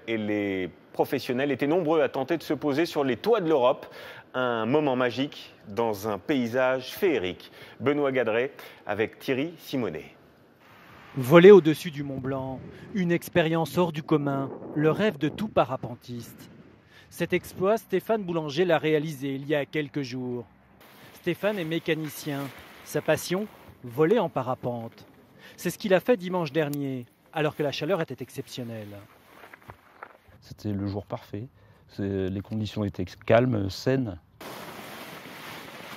Et les professionnels étaient nombreux à tenter de se poser sur les toits de l'Europe. Un moment magique dans un paysage féerique. Benoît Gadret avec Thierry Simonet. Voler au-dessus du Mont Blanc, une expérience hors du commun, le rêve de tout parapentiste. Cet exploit, Stéphane Boulanger l'a réalisé il y a quelques jours. Stéphane est mécanicien. Sa passion, voler en parapente. C'est ce qu'il a fait dimanche dernier, alors que la chaleur était exceptionnelle. C'était le jour parfait. Les conditions étaient calmes, saines.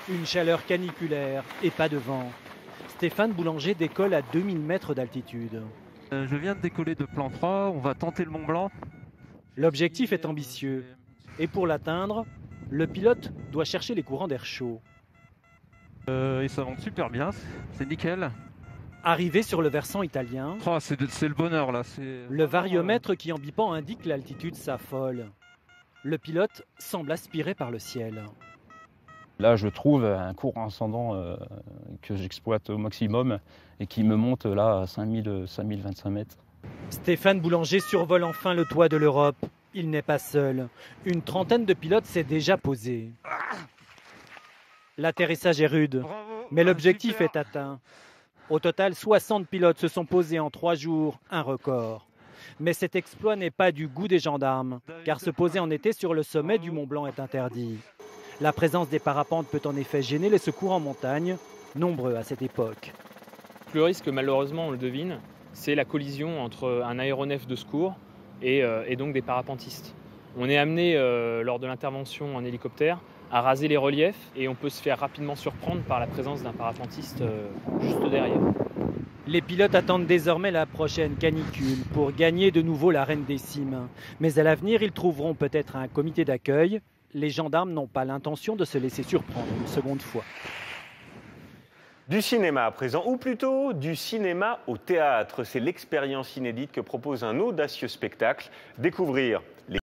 Une chaleur caniculaire et pas de vent. Stéphane Boulanger décolle à 2000 mètres d'altitude. Je viens de décoller de plan 3, on va tenter le Mont Blanc. L'objectif est ambitieux. Et pour l'atteindre, le pilote doit chercher les courants d'air chaud. Et ça monte super bien, c'est nickel. Arrivé sur le versant italien, Oh, c'est le bonheur là. le variomètre qui en bipant indique l'altitude s'affole. Le pilote semble aspiré par le ciel. Là, je trouve un courant ascendant que j'exploite au maximum et qui me monte là à 5025 mètres. Stéphane Boulanger survole enfin le toit de l'Europe. Il n'est pas seul. Une trentaine de pilotes s'est déjà posé. L'atterrissage est rude, mais l'objectif est atteint. Au total, 60 pilotes se sont posés en 3 jours, un record. Mais cet exploit n'est pas du goût des gendarmes, car se poser en été sur le sommet du Mont Blanc est interdit. La présence des parapentes peut en effet gêner les secours en montagne, nombreux à cette époque. Le risque, malheureusement, on le devine, c'est la collision entre un aéronef de secours et donc des parapentistes. On est amené, lors de l'intervention en hélicoptère, à raser les reliefs et on peut se faire rapidement surprendre par la présence d'un parapentiste juste derrière. Les pilotes attendent désormais la prochaine canicule pour gagner de nouveau la reine des cimes. Mais à l'avenir, ils trouveront peut-être un comité d'accueil. Les gendarmes n'ont pas l'intention de se laisser surprendre une seconde fois. Du cinéma à présent, ou plutôt du cinéma au théâtre. C'est l'expérience inédite que propose un audacieux spectacle. Découvrir les